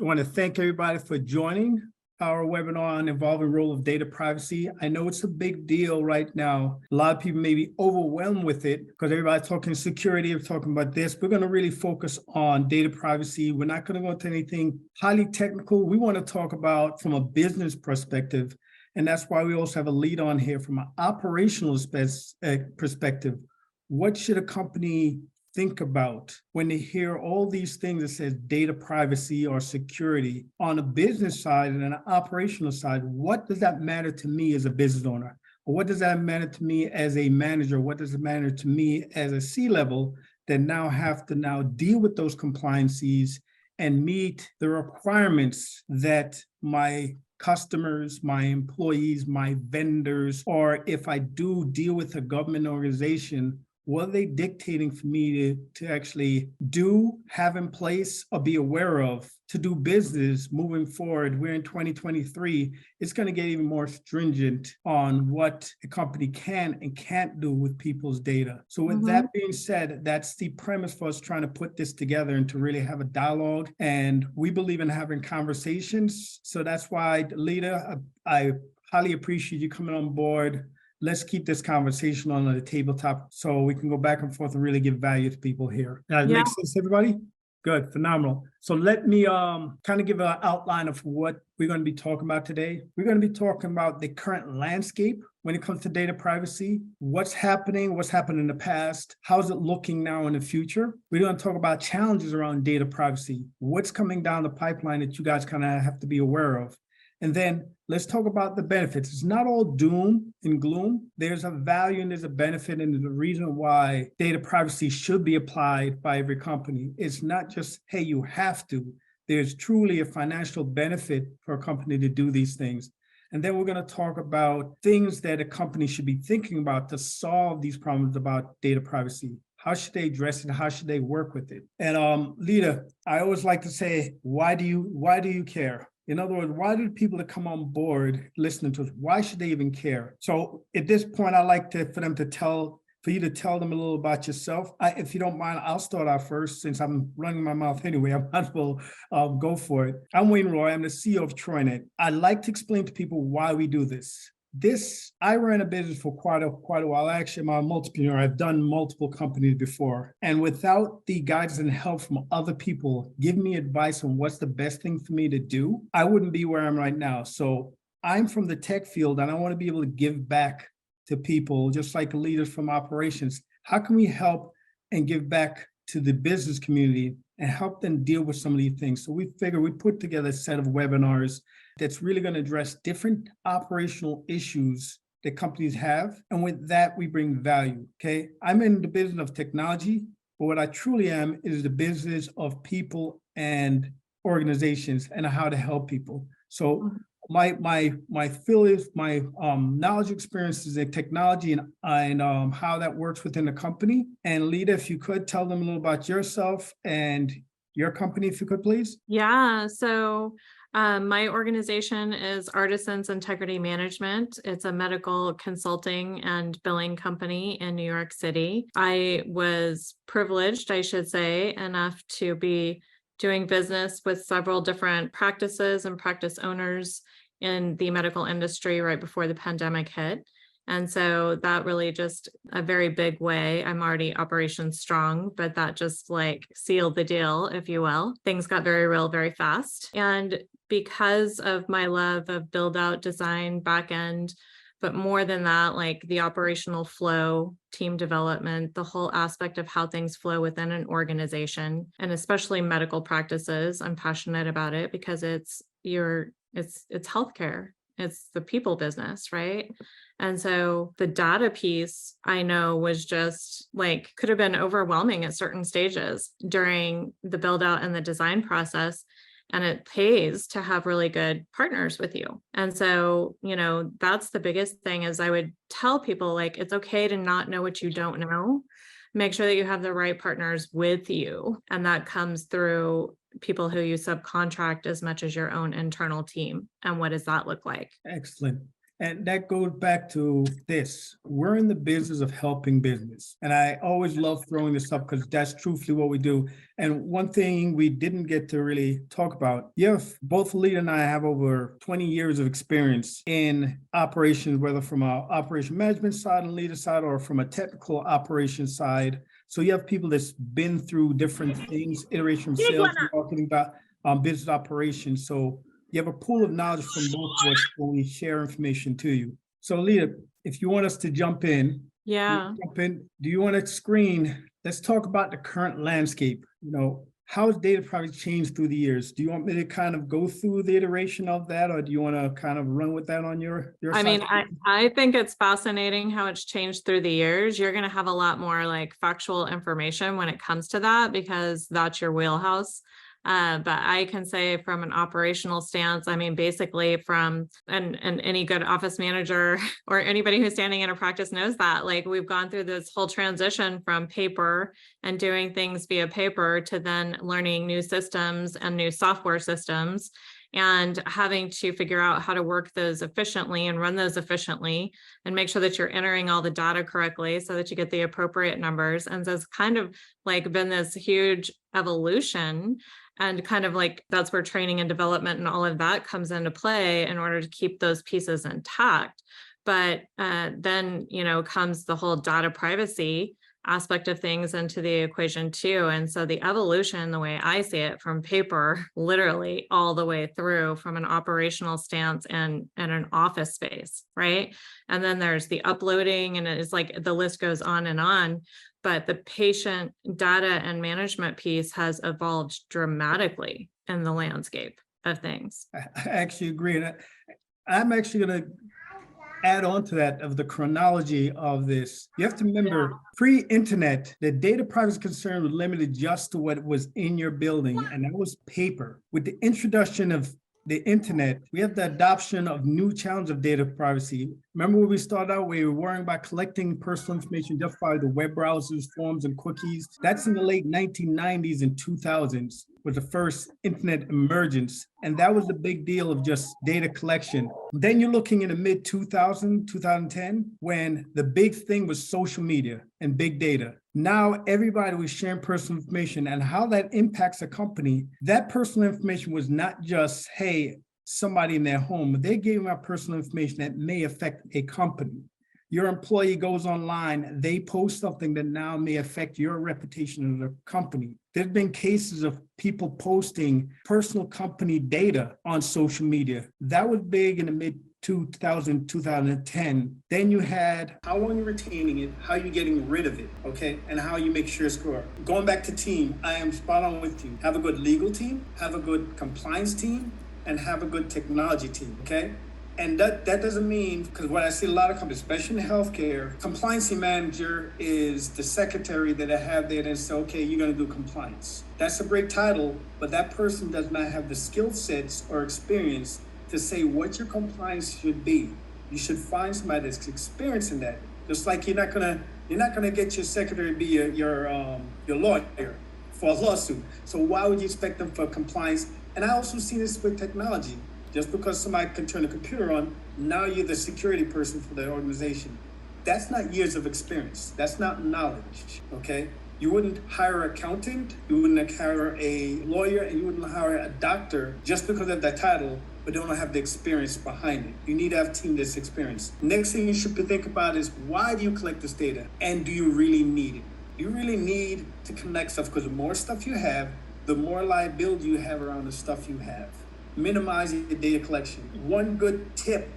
I want to thank everybody for joining our webinar on the evolving role of data privacy. I know it's a big deal right now. A lot of people may be overwhelmed with it because everybody's talking security, we're talking about this. We're going to really focus on data privacy. We're not going to go into anything highly technical. We want to talk about from a business perspective. And that's why we also have a lead on here from an operational perspective. What should a company think about when they hear all these things that says data privacy or security on a business side and an operational side? What does that matter to me as a business owner? Or what does that matter to me as a manager? What does it matter to me as a C-level that now have to now deal with those compliances and meet the requirements that my customers, my employees, my vendors, or if I do deal with a government organization, what are they dictating for me to actually do, have in place, or be aware of to do business moving forward? We're in 2023. It's going to get even more stringent on what a company can and can't do with people's data. So with that being said, that's the premise for us trying to put this together and to really have a dialogue. And we believe in having conversations. So that's why, Lita, I highly appreciate you coming on board. Let's keep this conversation on the tabletop so we can go back and forth and really give value to people here. Makes sense, everybody? Good, phenomenal. So let me kind of give an outline of what we're going to be talking about today. We're going to be talking about the current landscape when it comes to data privacy, what's happened in the past, how's it looking now in the future. We're going to talk about challenges around data privacy, what's coming down the pipeline that you guys kind of have to be aware of. And then let's talk about the benefits. It's not all doom and gloom. There's a value and there's a benefit, and there's a reason why data privacy should be applied by every company. It's not just, hey, you have to. There's truly a financial benefit for a company to do these things. And then we're going to talk about things that a company should be thinking about to solve these problems about data privacy. How should they address it? How should they work with it? And Lita, I always like to say, why do you care? In other words, why do people that come on board listening to us, why should they even care? So at this point, I like for you to tell them a little about yourself. If you don't mind, I'll start out first since I'm running my mouth anyway. I might as well go for it. I'm Wayne Roy. I'm the CEO of Troynet. I like to explain to people why we do this. I ran a business for quite a while. Actually, I'm a multipreneur. I've done multiple companies before. And without the guidance and help from other people giving me advice on what's the best thing for me to do, I wouldn't be where I'm right now. So I'm from the tech field and I want to be able to give back to people, just like leaders from operations. How can we help and give back to the business community and help them deal with some of these things? So we figured we'd put together a set of webinars that's really going to address different operational issues that companies have. And with that, we bring value, okay? I'm in the business of technology, but what I truly am is the business of people and organizations and how to help people. So my field is my knowledge experiences in technology and how that works within the company. And Lita, if you could tell them a little about yourself and your company, if you could, please. Yeah, so my organization is Artisans Integrity Management. It's a medical consulting and billing company in New York City. I was privileged, I should say, enough to be doing business with several different practices and practice owners in the medical industry right before the pandemic hit. And so that really just a very big way. I'm already operations strong, but that just like sealed the deal, if you will. Things got very real very fast. And because of my love of build out, design, back end, but more than that, like the operational flow, team development, the whole aspect of how things flow within an organization, and especially medical practices, I'm passionate about it because it's healthcare. It's the people business, right? And so the data piece I know was just like, could have been overwhelming at certain stages during the build out and the design process. And it pays to have really good partners with you. And so, that's the biggest thing is I would tell people like, it's okay to not know what you don't know. Make sure that you have the right partners with you. And that comes through people who you subcontract as much as your own internal team. And what does that look like? Excellent. And that goes back to this. We're in the business of helping business. And I always love throwing this up because that's truthfully what we do. And one thing we didn't get to really talk about, both Lita and I have over 20 years of experience in operations, whether from an operation management side and leader side or from a technical operations side. So you have people that's been through different things, iteration from sales, marketing, business operations. So you have a pool of knowledge from both of us when we share information to you. So Lita, if you want us to jump in, Yeah. do you want to screen? Let's talk about the current landscape. How has data privacy changed through the years? Do you want me to kind of go through the iteration of that, or do you want to kind of run with that on your I side? mean, I think it's fascinating how it's changed through the years. You're going to have a lot more like factual information when it comes to that because that's your wheelhouse. But I can say from an operational stance, I mean, basically and any good office manager or anybody who's standing in a practice knows that, like, we've gone through this whole transition from paper and doing things via paper to then learning new systems and new software systems and having to figure out how to work those efficiently and run those efficiently and make sure that you're entering all the data correctly so that you get the appropriate numbers. And so it's kind of like been this huge evolution. And kind of like that's where training and development and all of that comes into play in order to keep those pieces intact. But then, comes the whole data privacy aspect of things into the equation too. And so the evolution, the way I see it, from paper, literally all the way through from an operational stance and an office space, right? And then there's the uploading, and it's like the list goes on and on. But the patient data and management piece has evolved dramatically in the landscape of things. I actually agree. And I'm actually going to add on to that of the chronology of this. You have to remember, pre-internet, the data privacy concern was limited just to what was in your building, and that was paper. With the introduction of the internet, we have the adoption of new challenges of data privacy. Remember when we started out, we were worrying about collecting personal information just by the web browsers, forms, and cookies. That's in the late 1990s and 2000s was the first internet emergence. And that was the big deal of just data collection. Then you're looking in the mid 2010, when the big thing was social media and big data. Now everybody was sharing personal information, and how that impacts a company. That personal information was not just, hey, somebody in their home, but they gave out personal information that may affect a company. Your employee goes online, they post something that now may affect your reputation of the company. There's been cases of people posting personal company data on social media. That was big in the mid 2010. Then you had how long you're retaining it, how you're getting rid of it, okay? And how you make sure it's correct. Going back to team, I am spot on with you. Have a good legal team, have a good compliance team, and have a good technology team, okay? And that doesn't mean, because what I see a lot of companies, especially in healthcare, compliance manager is the secretary that I have there that say, okay, you're going to do compliance. That's a great title, but that person does not have the skill sets or experience to say what your compliance should be. You should find somebody that's experienced in that. Just like you're not gonna get your secretary to be your lawyer for a lawsuit. So why would you expect them for compliance? And I also see this with technology. Just because somebody can turn a computer on, now you're the security person for the organization. That's not years of experience. That's not knowledge, okay? You wouldn't hire an accountant, you wouldn't hire a lawyer, and you wouldn't hire a doctor just because of that title, but don't have the experience behind it. You need to have a team that's experienced. Next thing you should think about is, why do you collect this data? And do you really need it? You really need to connect stuff, because the more stuff you have, the more liability you have around the stuff you have. Minimizing the data collection. One good tip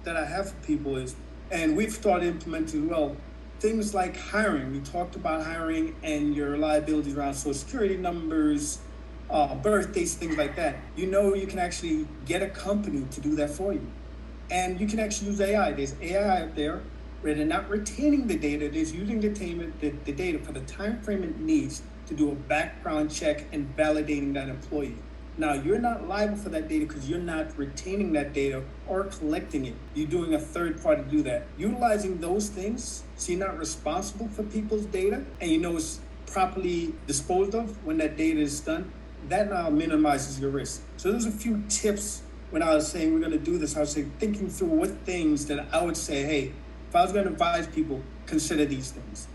that I have for people is, and we've started implementing as well, things like hiring. We talked about hiring and your liabilities around social security numbers, birthdays, things like that. You can actually get a company to do that for you. And you can actually use AI. There's AI out there where they're not retaining the data, they're using the data for the time frame it needs to do a background check and validating that employee. Now, you're not liable for that data because you're not retaining that data or collecting it. You're doing a third party to do that. Utilizing those things so you're not responsible for people's data, and it's properly disposed of when that data is done, that now minimizes your risk. So there's a few tips when I was saying we're going to do this, I was saying, thinking through what things that I would say, hey, if I was going to advise people, consider these things.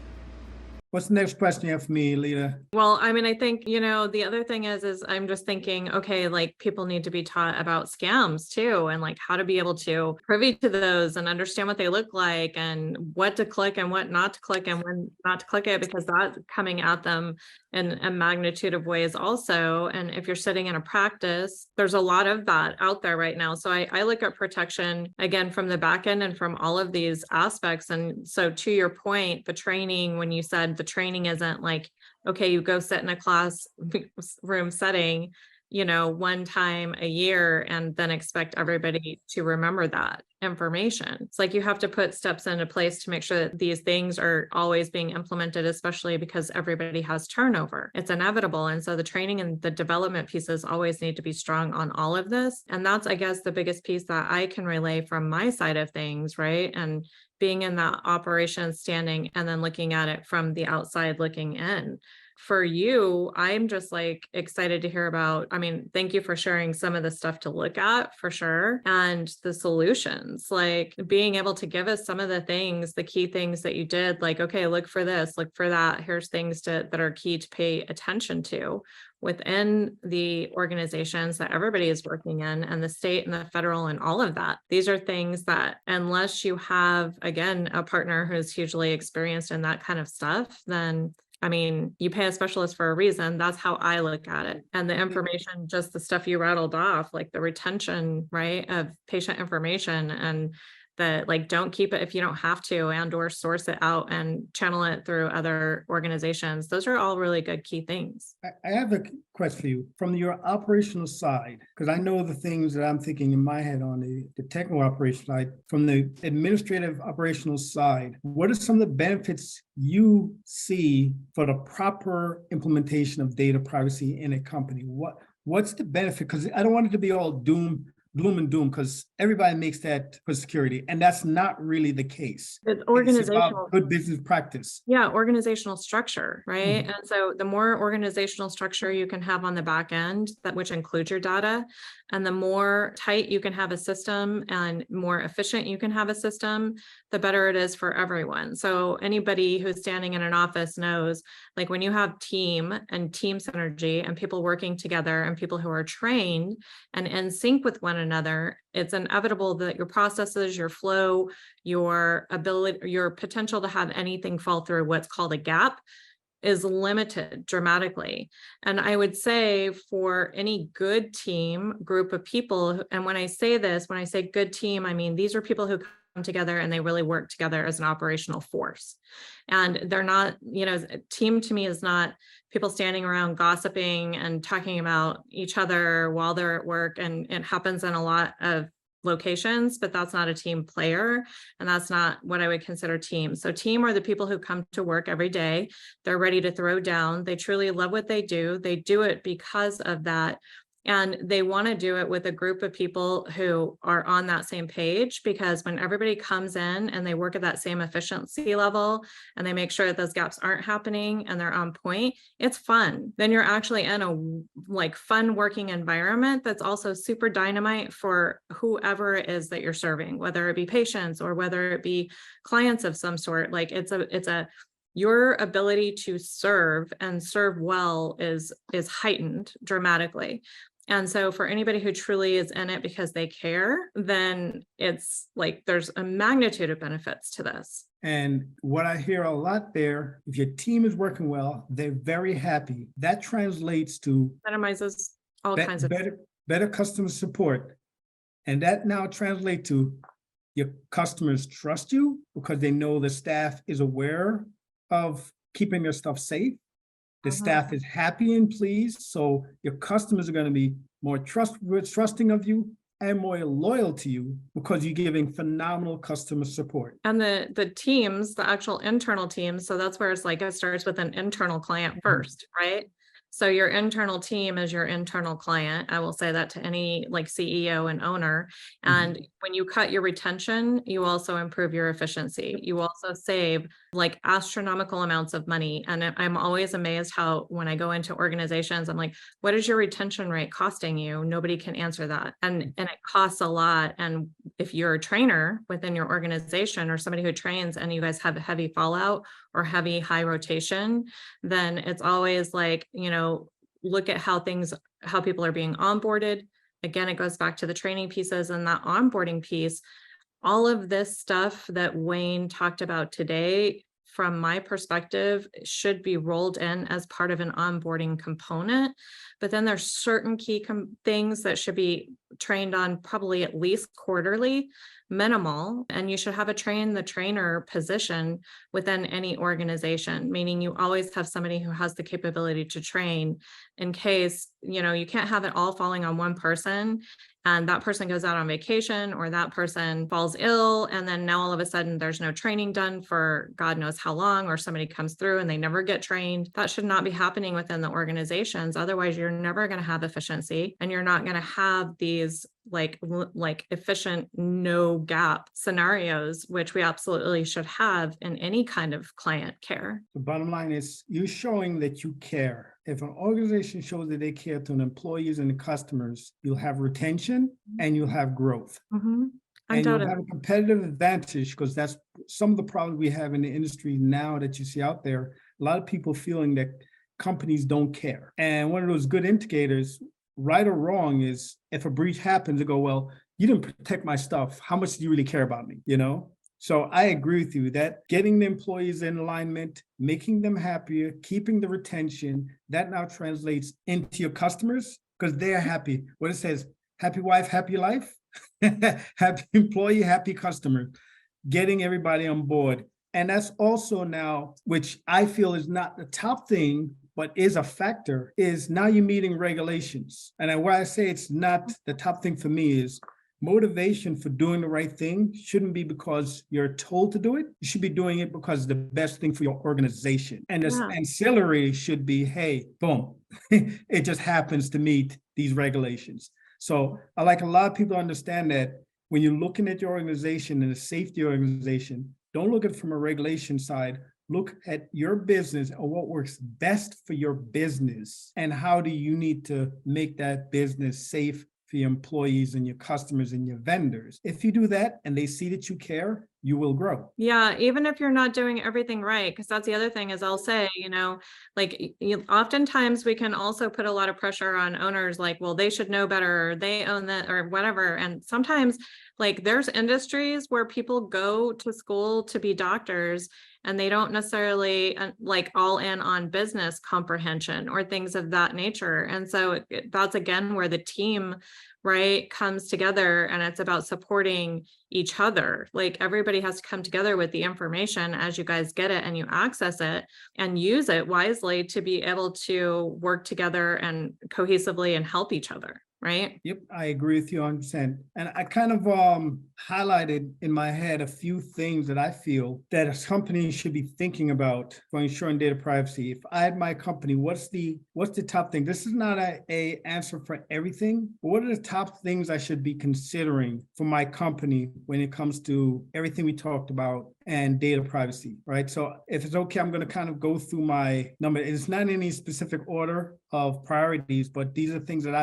What's the next question you have for me, Lita? Well, I mean, I think, the other thing is I'm just thinking, okay, like people need to be taught about scams too, and like how to be able to privy to those and understand what they look like and what to click and what not to click and when not to click it, because that's coming at them in a magnitude of ways also. And if you're sitting in a practice, there's a lot of that out there right now. So I look at protection again from the back end and from all of these aspects. And so to your point, the training, when you said the training isn't like, okay, you go sit in a classroom setting, one time a year and then expect everybody to remember that information. It's like you have to put steps into place to make sure that these things are always being implemented, especially because everybody has turnover. It's inevitable. And so the training and the development pieces always need to be strong on all of this. And that's, I guess, the biggest piece that I can relay from my side of things, right? And being in that operation standing and then looking at it from the outside looking in. For you, I'm just like excited to hear about, thank you for sharing some of the stuff to look at for sure. And the solutions, like being able to give us some of the things, the key things that you did, like, okay, look for this, look for that. Here's things that are key to pay attention to within the organizations that everybody is working in, and the state and the federal and all of that. These are things that unless you have, again, a partner who's hugely experienced in that kind of stuff, then you pay a specialist for a reason. That's how I look at it. And the information, just the stuff you rattled off, like the retention, right, of patient information, and that like, don't keep it if you don't have to, and or source it out and channel it through other organizations. Those are all really good key things. I have a question for you from your operational side, because I know the things that I'm thinking in my head on the technical operation side. From the administrative operational side, what are some of the benefits you see for the proper implementation of data privacy in a company? What's the benefit? Because I don't want it to be all gloom and doom, because everybody makes that for security, and that's not really the case. It's organizational. It's about good business practice. Yeah, organizational structure, right? And so the more organizational structure you can have on the back end, that which includes your data, and the more tight you can have a system and more efficient you can have a system, the better it is for everyone. So anybody who's standing in an office knows, like when you have team and team synergy and people working together and people who are trained and in sync with one another, it's inevitable that your processes, your flow, your ability, your potential to have anything fall through what's called a gap is limited dramatically. And I would say for any good team, group of people, and when I say good team, I mean, these are people who come together and they really work together as an operational force. And they're not, team to me is not people standing around gossiping and talking about each other while they're at work. And it happens in a lot of locations, but that's not a team player. And that's not what I would consider team. So team are the people who come to work every day. They're ready to throw down. They truly love what they do. They do it because of that. And they want to do it with a group of people who are on that same page, because when everybody comes in and they work at that same efficiency level and they make sure that those gaps aren't happening and they're on point, it's fun. Then you're actually in a fun working environment that's also super dynamite for whoever it is that you're serving, whether it be patients or whether it be clients of some sort. Like your ability to serve and serve well is heightened dramatically. And so for anybody who truly is in it because they care, then it's like there's a magnitude of benefits to this. And what I hear a lot there, if your team is working well, they're very happy. That translates to minimizes all kinds of better customer support. And that now translates to your customers trust you because they know the staff is aware of keeping their stuff safe. The staff is happy and pleased. So your customers are going to be more trusting of you and more loyal to you because you're giving phenomenal customer support. And the teams, the actual internal teams, so that's where it's like it starts with an internal client first, right? So your internal team is your internal client. I will say that to any like CEO and owner. And when you cut your retention, you also improve your efficiency. You also save like astronomical amounts of money. And I'm always amazed how when I go into organizations, I'm like, what is your retention rate costing you? Nobody can answer that. And it costs a lot. And if you're a trainer within your organization or somebody who trains and you guys have heavy fallout or heavy high rotation, then it's always like, look at how people are being onboarded. Again, it goes back to the training pieces and that onboarding piece. All of this stuff that Wayne talked about today, from my perspective, should be rolled in as part of an onboarding component. But then there's certain key things that should be trained on probably at least quarterly, minimal, and you should have a train the trainer position within any organization, meaning you always have somebody who has the capability to train in case, you can't have it all falling on one person and that person goes out on vacation or that person falls ill. And then now all of a sudden there's no training done for God knows how long, or somebody comes through and they never get trained. That should not be happening within the organizations. Otherwise, you're never going to have efficiency and you're not going to have these like efficient, no gap scenarios, which we absolutely should have in any kind of client care. The bottom line is you're showing that you care. If an organization shows that they care to the employees and the customers, you'll have retention and you'll have growth. And you'll have a competitive advantage, because that's some of the problems we have in the industry now that you see out there. A lot of people feeling that companies don't care. And one of those good indicators, right or wrong, is if a breach happens, they go, well, you didn't protect my stuff. How much do you really care about me? So I agree with you that getting the employees in alignment, making them happier, keeping the retention, that now translates into your customers because they're happy. What it says, happy wife, happy life, happy employee, happy customer, getting everybody on board. And that's also now, which I feel is not the top thing, but is a factor, is now you're meeting regulations. And why I say it's not the top thing for me is motivation for doing the right thing shouldn't be because you're told to do it. You should be doing it because it's the best thing for your organization. And this ancillary should be, hey, boom, it just happens to meet these regulations. So I like a lot of people understand that when you're looking at your organization and a safety organization, don't look at it from a regulation side. Look at your business or what works best for your business and how do you need to make that business safe for your employees and your customers and your vendors. If you do that and they see that you care, you will grow. Yeah, even if you're not doing everything right, because that's the other thing is I'll say, oftentimes we can also put a lot of pressure on owners like, well, they should know better, or they own that or whatever. And sometimes there's industries where people go to school to be doctors and they don't necessarily all in on business comprehension or things of that nature. And so that's again where the team comes together, and it's about supporting each other. Everybody has to come together with the information as you guys get it and you access it and use it wisely to be able to work together and cohesively and help each other. Right? Yep, I agree with you 100%. And I kind of highlighted in my head a few things that I feel that a company should be thinking about for ensuring data privacy. If I had my company, what's the top thing? This is not a answer for everything, but what are the top things I should be considering for my company when it comes to everything we talked about and data privacy, right? So if it's okay, I'm going to kind of go through my number. It's not in any specific order of priorities, but these are things that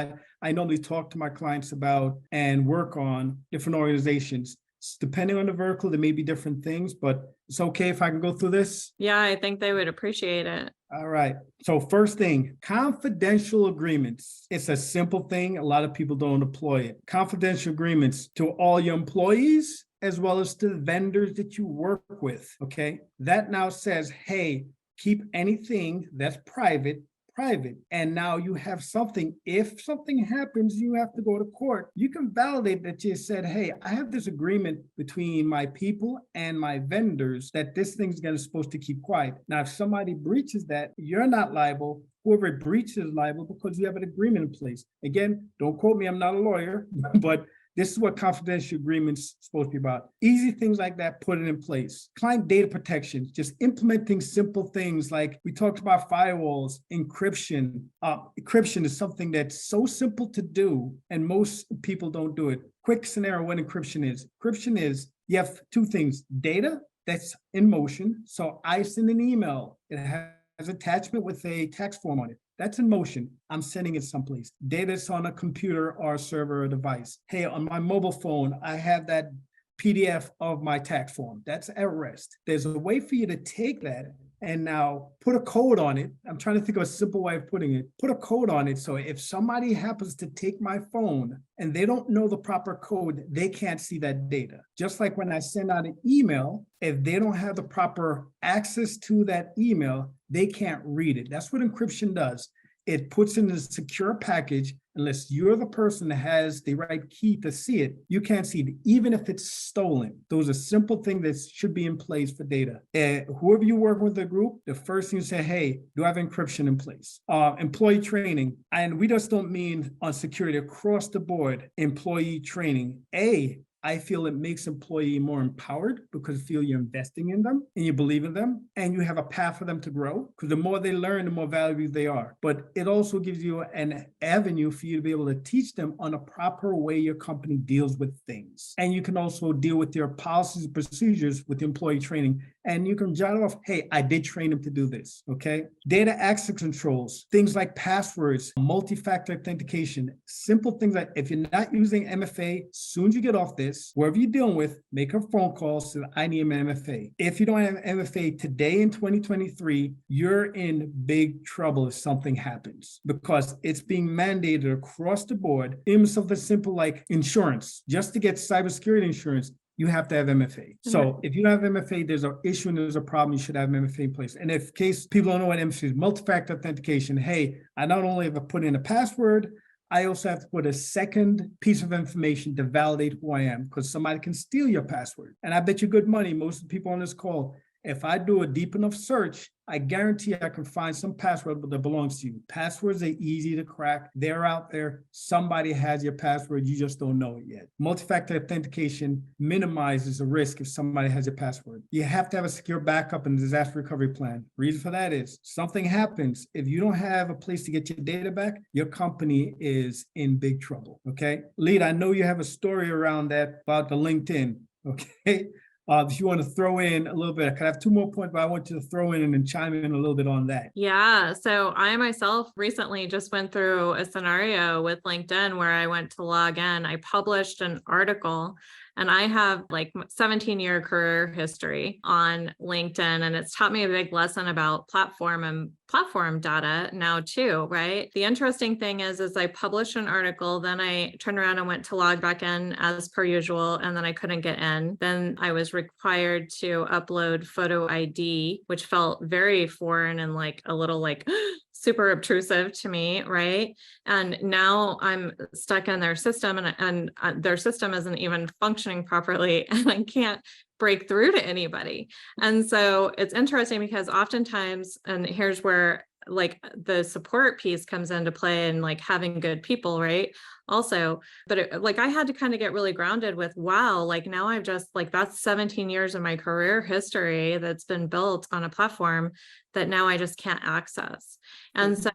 I normally talk to my clients about and work on different organizations. Depending on the vertical, there may be different things, but it's okay if I can go through this? Yeah, I think they would appreciate it. All right. So first thing, confidential agreements. It's a simple thing. A lot of people don't deploy it. Confidential agreements to all your employees as well as to the vendors that you work with, okay? That now says, hey, keep anything that's private. And now you have something, if something happens, you have to go to court. You can validate that you said, hey, I have this agreement between my people and my vendors that this thing's supposed to keep quiet. Now, if somebody breaches that, you're not liable. Whoever breaches is liable because you have an agreement in place. Again, don't quote me, I'm not a lawyer, but This is what confidential agreements supposed to be about. Easy things like that, put it in place. Client data protection, just implementing simple things like we talked about firewalls, encryption. Encryption is something that's so simple to do, and most people don't do it. Quick scenario what encryption is. Encryption is you have two things, data that's in motion. So I send an email, it has attachment with a text form on it. That's in motion. I'm sending it someplace. Data is on a computer or a server or device. Hey, on my mobile phone, I have that PDF of my tax form. That's at rest. There's a way for you to take that and now put a code on it. I'm trying to think of a simple way of putting it. Put a code on it. So if somebody happens to take my phone and they don't know the proper code, they can't see that data. Just like when I send out an email, if they don't have the proper access to that email, they can't read it. That's what encryption does. It puts in a secure package. Unless you're the person that has the right key to see it, you can't see it, even if it's stolen. Those are simple things that should be in place for data. Whoever you work with the group, the first thing you say, hey, do I have encryption in place? Employee training, and we just don't mean on security across the board, employee training. I feel it makes employee more empowered because you feel you're investing in them and you believe in them and you have a path for them to grow, because the more they learn, the more valuable they are. But it also gives you an avenue for you to be able to teach them on a proper way your company deals with things. And you can also deal with their policies and procedures with employee training. And you can jot off, hey, I did train them to do this, okay? Data access controls, things like passwords, multi-factor authentication, simple things like if you're not using MFA, soon as you get off this, wherever you're dealing with, make a phone call, so I need an MFA. If you don't have MFA today in 2023, you're in big trouble if something happens, because it's being mandated across the board. Even something simple like insurance, just to get cybersecurity insurance, you have to have MFA. So if you don't have MFA, there's an issue and there's a problem, you should have MFA in place. And if in case people don't know what MFA is, multi-factor authentication, hey, I not only have to put in a password, I also have to put a second piece of information to validate who I am, because somebody can steal your password. And I bet you good money, most of the people on this call, if I do a deep enough search, I guarantee I can find some password that belongs to you. Passwords are easy to crack. They're out there. Somebody has your password. You just don't know it yet. Multi-factor authentication minimizes the risk if somebody has your password. You have to have a secure backup and disaster recovery plan. Reason for that is something happens. If you don't have a place to get your data back, your company is in big trouble, okay? Lead, I know you have a story around that about the LinkedIn, okay? If you want to throw in a little bit, I could have two more points, but I want you to throw in and then chime in a little bit on that. Yeah. So I myself recently just went through a scenario with LinkedIn where I went to log in. I published an article, and I have like 17-year career history on LinkedIn, and it's taught me a big lesson about platform and platform data now too, right? The interesting thing is I published an article, then I turned around and went to log back in as per usual, and then I couldn't get in. Then I was required to upload photo ID, which felt very foreign and like a little like super obtrusive to me, right? And now I'm stuck in their system, and their system isn't even functioning properly, and I can't break through to anybody. And so it's interesting because oftentimes, and here's where like the support piece comes into play, and like having good people, right? Also, but like I had to kind of get really grounded with, wow, like now I've just like, that's 17 years of my career history that's been built on a platform that now I just can't access. And so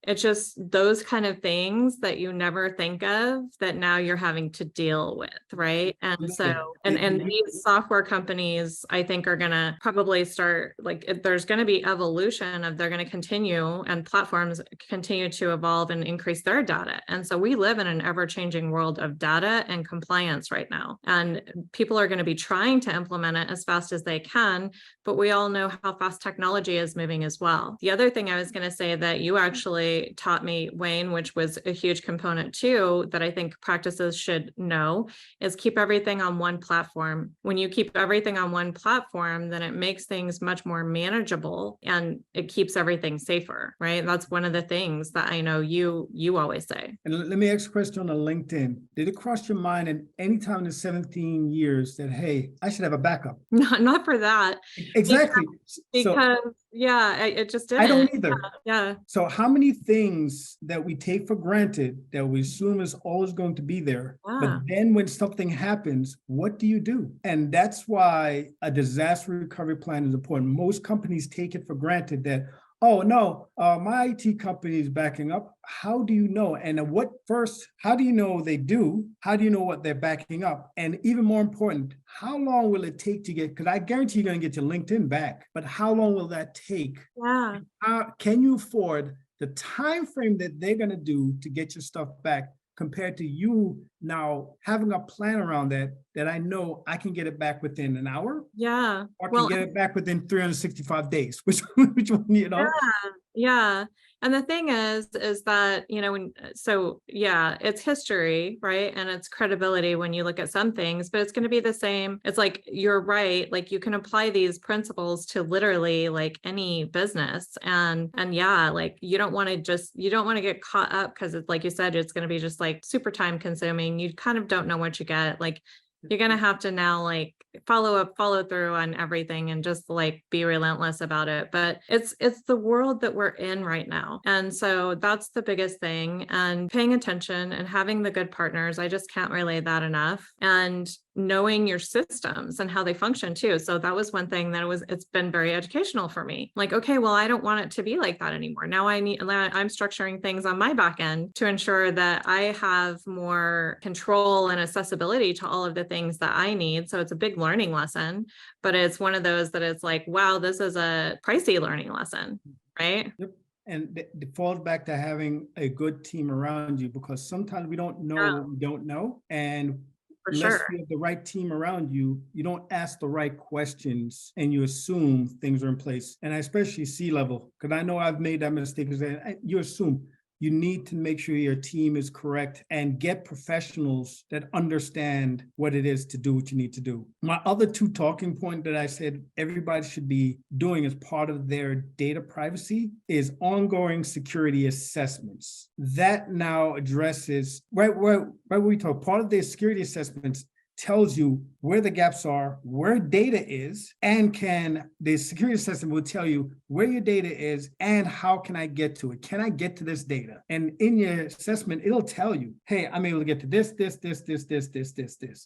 it's just those kind of things that you never think of that now you're having to deal with, right? And so, and these software companies, I think, are going to probably start, like, there's going to be evolution of, they're going to continue, and platforms continue to evolve and increase their data. And so we live in an ever-changing world of data and compliance right now. And people are going to be trying to implement it as fast as they can, but we all know how fast technology is moving as well. The other thing I was going to say that you actually taught me, Wayne, which was a huge component too, that I think practices should know, is keep everything on one platform. When you keep everything on one platform, then it makes things much more manageable, and it keeps everything safer, right? That's one of the things that I know you always say. And let me ask a question on LinkedIn. Did it cross your mind at any time in the 17 years that, hey, I should have a backup? Not for that. Exactly. Because Yeah, it just I don't didn't. either. Yeah, So how many things that we take for granted that we assume is always going to be there, but yeah, then when something happens, what do you do? And that's why a disaster recovery plan is important. Most companies take it for granted that, oh no, my IT company is backing up. How do you know? And how do you know they do? How do you know what they're backing up? And even more important, how long will it take to get, because I guarantee you're going to get your LinkedIn back, but how long will that take? yeah. Can you afford the time frame that they're going to do to get your stuff back compared to you now having a plan around that I know I can get it back within an hour Yeah. or I can Well, get it back within 365 days, which one, yeah, yeah. And the thing is that, so yeah, it's history, right? And it's credibility when you look at some things, but it's going to be the same. It's like, you're right. Like you can apply these principles to literally like any business. And yeah, like you don't want to get caught up because it's like you said, it's going to be just like super time consuming. You kind of don't know what you get. Like you're going to have to now like follow through on everything and just like be relentless about it. But it's the world that we're in right now. And so that's the biggest thing. And paying attention and having the good partners, I just can't relay that enough. And knowing your systems and how they function too. So that was one thing it's been very educational for me. Like, okay, well, I don't want it to be like that anymore. Now I'm structuring things on my back end to ensure that I have more control and accessibility to all of the things that I need. So it's a big learning lesson, but it's one of those that it's like, wow, this is a pricey learning lesson, right? Yep. And it falls back to having a good team around you because sometimes we don't know Yeah, what we don't know. And for unless sure. you have the right team around you, you don't ask the right questions and you assume things are in place. And I especially C-level, because I know I've made that mistake, because you assume. You need to make sure your team is correct and get professionals that understand what it is to do what you need to do. My other two talking point that I said everybody should be doing as part of their data privacy is ongoing security assessments. That now addresses right where we talk. Part of the security assessments tells you where the gaps are, where data is, and the security assessment will tell you where your data is and how can I get to it? Can I get to this data? And in your assessment, it'll tell you, hey, I'm able to get to this.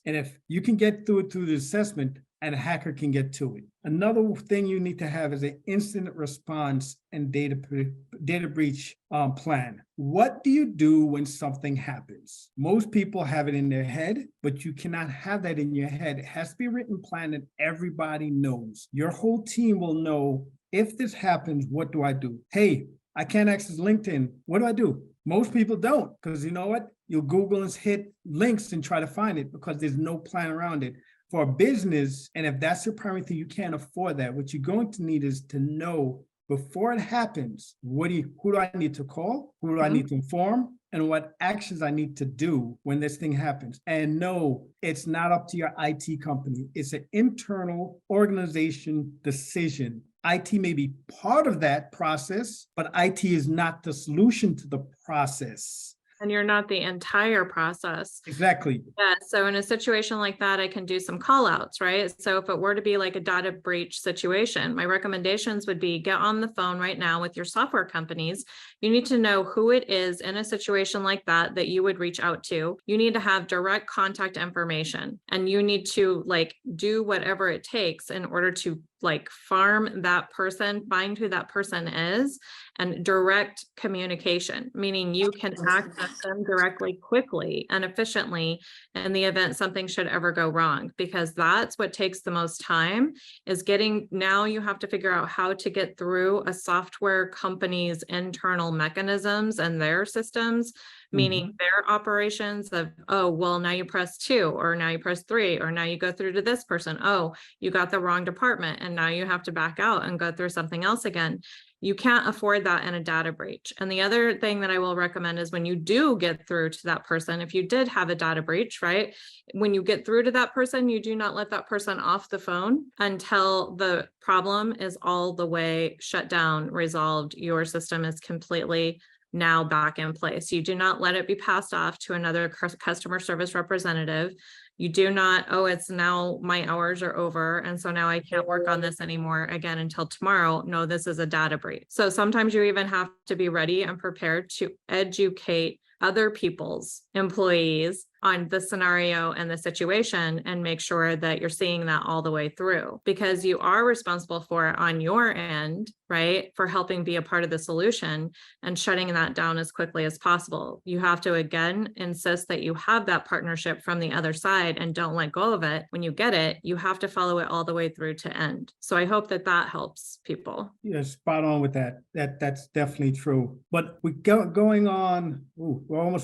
And if you can get through it through the assessment, and a hacker can get to it. Another thing you need to have is an incident response and data breach plan. What do you do when something happens? Most people have it in their head, but you cannot have that in your head. It has to be a written plan that everybody knows. Your whole team will know, if this happens, what do I do? Hey, I can't access LinkedIn. What do I do? Most people don't, because you know what? You'll Google and hit links and try to find it because there's no plan around it. For a business, and if that's your primary thing, you can't afford that. What you're going to need is to know before it happens, who do I need to call? Who do I need to inform? And what actions I need to do when this thing happens. And no, it's not up to your IT company. It's an internal organization decision. IT may be part of that process, but IT is not the solution to the process. And you're not the entire process. Exactly. Yeah. So in a situation like that, I can do some call outs, right? So if it were to be like a data breach situation, my recommendations would be get on the phone right now with your software companies. You need to know who it is in a situation like that you would reach out to. You need to have direct contact information, and you need to like do whatever it takes in order to like farm that person, find who that person is, and direct communication, meaning you can access them directly, quickly, and efficiently in the event something should ever go wrong, because that's what takes the most time is now you have to figure out how to get through a software company's internal mechanisms and their systems, meaning their operations of, oh, well, now you press 2, or now you press 3, or now you go through to this person. Oh, you got the wrong department, and now you have to back out and go through something else again. You can't afford that in a data breach. And the other thing that I will recommend is when you do get through to that person, if you did have a data breach, right? When you get through to that person, you do not let that person off the phone until the problem is all the way shut down, resolved, your system is completely now back in place. You do not let it be passed off to another customer service representative. You do not, oh, it's now my hours are over, and so now I can't work on this anymore again until tomorrow. No, this is a data breach. So sometimes you even have to be ready and prepared to educate other people's employees on the scenario and the situation, and make sure that you're seeing that all the way through, because you are responsible for it on your end, right? For helping be a part of the solution and shutting that down as quickly as possible. You have to, again, insist that you have that partnership from the other side and don't let go of it. When you get it, you have to follow it all the way through to end. So I hope that that helps people. Yeah, spot on with that. That's definitely true. But we going on. We're a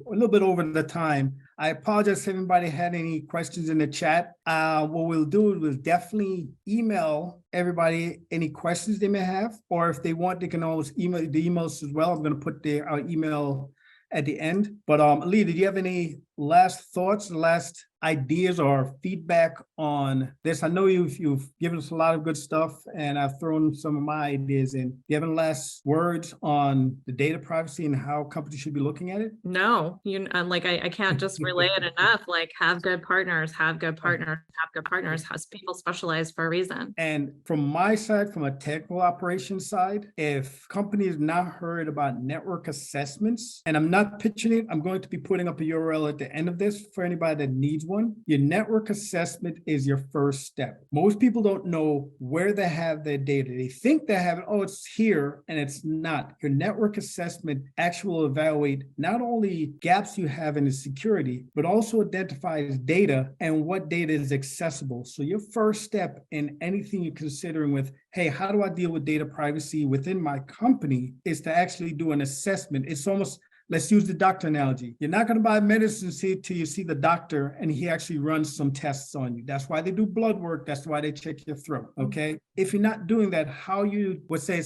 little bit over the time. I apologize if anybody had any questions in the chat. What we'll do is we'll definitely email everybody any questions they may have, or if they want, they can always email the emails as well. I'm going to put our email at the end. But Lee, did you have any last thoughts, last ideas or feedback on this? I know you've given us a lot of good stuff, and I've thrown some of my ideas in. Do you have any last words on the data privacy and how companies should be looking at it? No, I can't just relay it enough. Like, have good partners, have good partners, have good partners. Has people specialize for a reason. And from my side, from a technical operations side, if companies not heard about network assessments, and I'm not pitching it, I'm going to be putting up a URL at the end of this for anybody that needs one. Your network assessment is your first step. Most people don't know where they have their data. They think they have it, oh, it's here, and it's not. Your network assessment actually will evaluate not only gaps you have in the security, but also identifies data and what data is accessible. So your first step in anything you're considering with, hey, how do I deal with data privacy within my company, is to actually do an assessment. It's almost, let's use the doctor analogy. You're not going to buy medicine till you see the doctor and he actually runs some tests on you. That's why they do blood work. That's why they check your throat. Okay. If you're not doing that, how you would say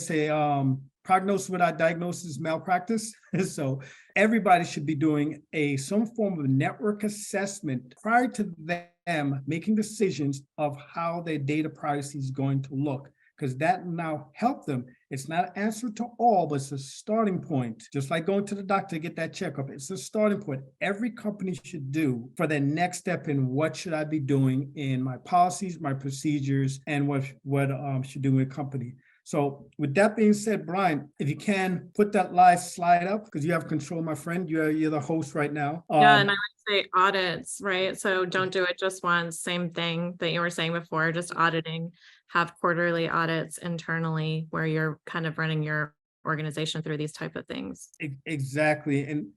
prognosis without diagnosis malpractice. So everybody should be doing some form of network assessment prior to them making decisions of how their data privacy is going to look, because that now help them. It's not an answer to all, but it's a starting point. Just like going to the doctor to get that checkup. It's a starting point every company should do for their next step in what should I be doing in my policies, my procedures, and what should do in a company. So with that being said, Brian, if you can put that live slide up, because you have control, my friend. You're the host right now. Yeah, and I would say audits, right? So don't do it just once. Same thing that you were saying before, just auditing. Have quarterly audits internally where you're kind of running your organization through these type of things. Exactly. And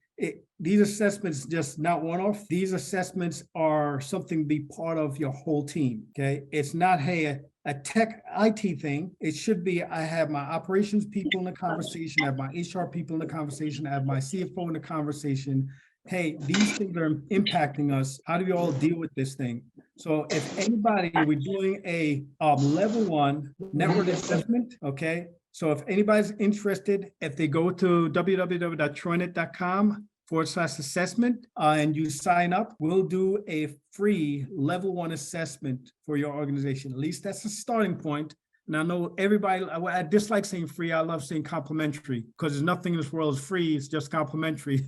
these assessments just not one-off. These assessments are something to be part of your whole team. Okay. It's not, hey, a tech IT thing. It should be, I have my operations people in the conversation, I have my HR people in the conversation, I have my CFO in the conversation. Hey, these things are impacting us. How do we all deal with this thing? So if anybody, we're doing a level 1 network assessment, okay? So if anybody's interested, if they go to www.troynet.com/assessment and you sign up, we'll do a free level 1 assessment for your organization. At least that's a starting point. And I know everybody, I dislike saying free. I love saying complimentary, because there's nothing in this world is free. It's just complimentary.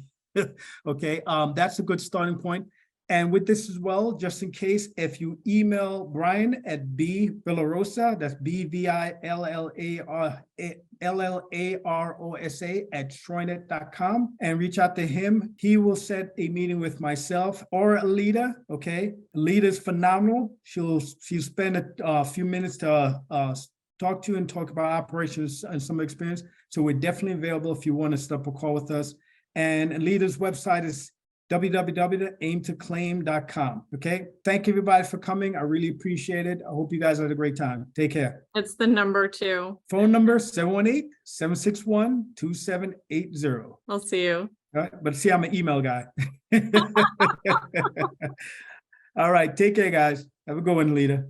Okay, that's a good starting point. And with this as well, just in case, if you email Brian at bvillarosa, that's BVILLAROSA at troynet.com, and reach out to him. He will set a meeting with myself or Alita. Okay, Alita's phenomenal. She'll spend a few minutes to talk to you and talk about operations and some experience. So we're definitely available if you want to set up a call with us. And Alita's website is www.aimtoclaim.com. Okay. Thank you, everybody, for coming. I really appreciate it. I hope you guys had a great time. Take care. It's the number 2. Phone number 718-761-2780. I'll see you. All right. But see, I'm an email guy. All right. Take care, guys. Have a good one, Alita.